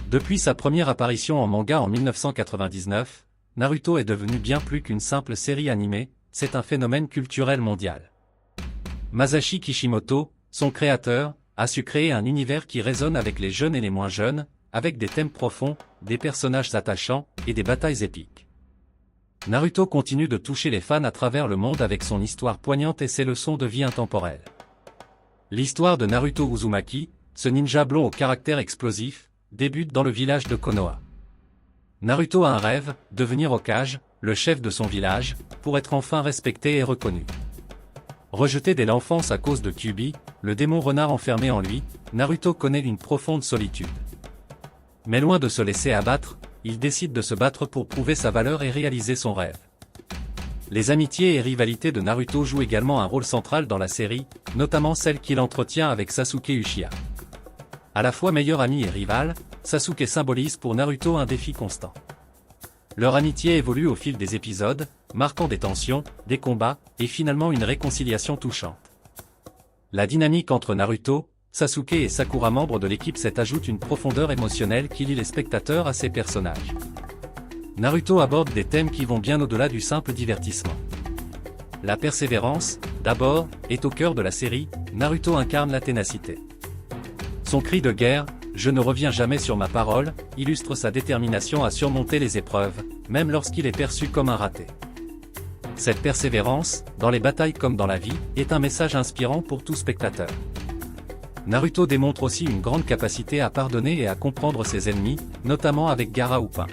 Depuis sa première apparition en manga en 1999, Naruto est devenu bien plus qu'une simple série animée, c'est un phénomène culturel mondial. Masashi Kishimoto, son créateur, a su créer un univers qui résonne avec les jeunes et les moins jeunes, avec des thèmes profonds, des personnages attachants, et des batailles épiques. Naruto continue de toucher les fans à travers le monde avec son histoire poignante et ses leçons de vie intemporelles. L'histoire de Naruto Uzumaki, ce ninja blond au caractère explosif, débute dans le village de Konoha. Naruto a un rêve, devenir Hokage, le chef de son village, pour être enfin respecté et reconnu. Rejeté dès l'enfance à cause de Kyuubi, le démon renard enfermé en lui, Naruto connaît une profonde solitude. Mais loin de se laisser abattre, il décide de se battre pour prouver sa valeur et réaliser son rêve. Les amitiés et rivalités de Naruto jouent également un rôle central dans la série, notamment celle qu'il entretient avec Sasuke Uchiha. À la fois meilleur ami et rival, Sasuke symbolise pour Naruto un défi constant. Leur amitié évolue au fil des épisodes, marquant des tensions, des combats, et finalement une réconciliation touchante. La dynamique entre Naruto, Sasuke et Sakura, membres de l'équipe 7, ajoute une profondeur émotionnelle qui lie les spectateurs à ces personnages. Naruto aborde des thèmes qui vont bien au-delà du simple divertissement. La persévérance, d'abord, est au cœur de la série. Naruto incarne la ténacité. Son cri de guerre, « Je ne reviens jamais sur ma parole », illustre sa détermination à surmonter les épreuves, même lorsqu'il est perçu comme un raté. Cette persévérance, dans les batailles comme dans la vie, est un message inspirant pour tout spectateur. Naruto démontre aussi une grande capacité à pardonner et à comprendre ses ennemis, notamment avec Gaara ou Pain.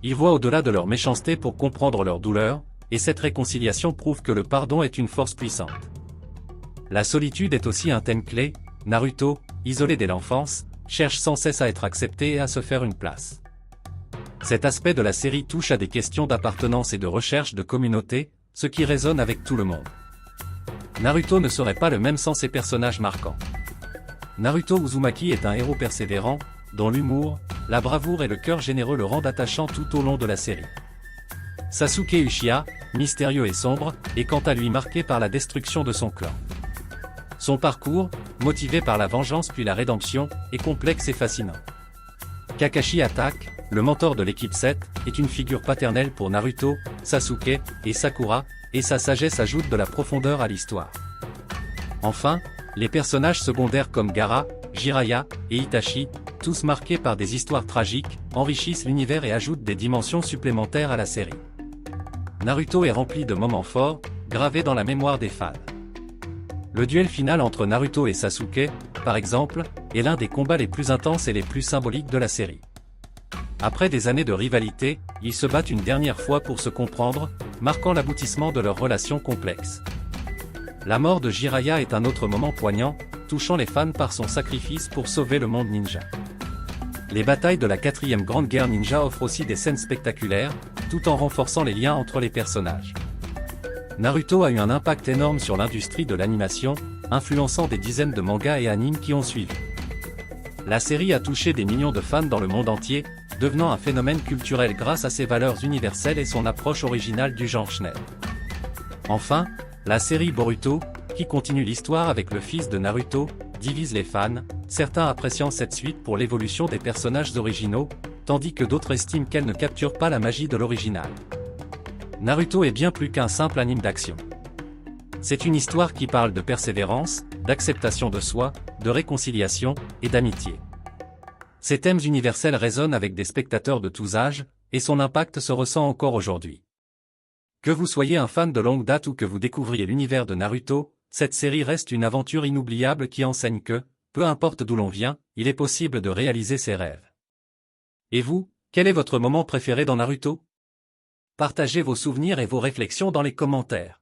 Il voit au-delà de leur méchanceté pour comprendre leur douleur, et cette réconciliation prouve que le pardon est une force puissante. La solitude est aussi un thème clé. Naruto, isolé dès l'enfance, cherche sans cesse à être accepté et à se faire une place. Cet aspect de la série touche à des questions d'appartenance et de recherche de communauté, ce qui résonne avec tout le monde. Naruto ne serait pas le même sans ses personnages marquants. Naruto Uzumaki est un héros persévérant, dont l'humour, la bravoure et le cœur généreux le rendent attachant tout au long de la série. Sasuke Uchiha, mystérieux et sombre, est quant à lui marqué par la destruction de son clan. Son parcours, motivé par la vengeance puis la rédemption, est complexe et fascinant. Kakashi Attack, le mentor de l'équipe 7, est une figure paternelle pour Naruto, Sasuke et Sakura, et sa sagesse ajoute de la profondeur à l'histoire. Enfin, les personnages secondaires comme Gaara, Jiraiya et Itachi, tous marqués par des histoires tragiques, enrichissent l'univers et ajoutent des dimensions supplémentaires à la série. Naruto est rempli de moments forts, gravés dans la mémoire des fans. Le duel final entre Naruto et Sasuke, par exemple, est l'un des combats les plus intenses et les plus symboliques de la série. Après des années de rivalité, ils se battent une dernière fois pour se comprendre, marquant l'aboutissement de leur relation complexe. La mort de Jiraiya est un autre moment poignant, touchant les fans par son sacrifice pour sauver le monde ninja. Les batailles de la 4e Grande Guerre Ninja offrent aussi des scènes spectaculaires, tout en renforçant les liens entre les personnages. Naruto a eu un impact énorme sur l'industrie de l'animation, influençant des dizaines de mangas et animes qui ont suivi. La série a touché des millions de fans dans le monde entier, devenant un phénomène culturel grâce à ses valeurs universelles et son approche originale du genre shonen. Enfin, la série Boruto, qui continue l'histoire avec le fils de Naruto, divise les fans, certains appréciant cette suite pour l'évolution des personnages originaux, tandis que d'autres estiment qu'elle ne capture pas la magie de l'original. Naruto est bien plus qu'un simple anime d'action. C'est une histoire qui parle de persévérance, d'acceptation de soi, de réconciliation et d'amitié. Ces thèmes universels résonnent avec des spectateurs de tous âges, et son impact se ressent encore aujourd'hui. Que vous soyez un fan de longue date ou que vous découvriez l'univers de Naruto, cette série reste une aventure inoubliable qui enseigne que, peu importe d'où l'on vient, il est possible de réaliser ses rêves. Et vous, quel est votre moment préféré dans Naruto ? Partagez vos souvenirs et vos réflexions dans les commentaires.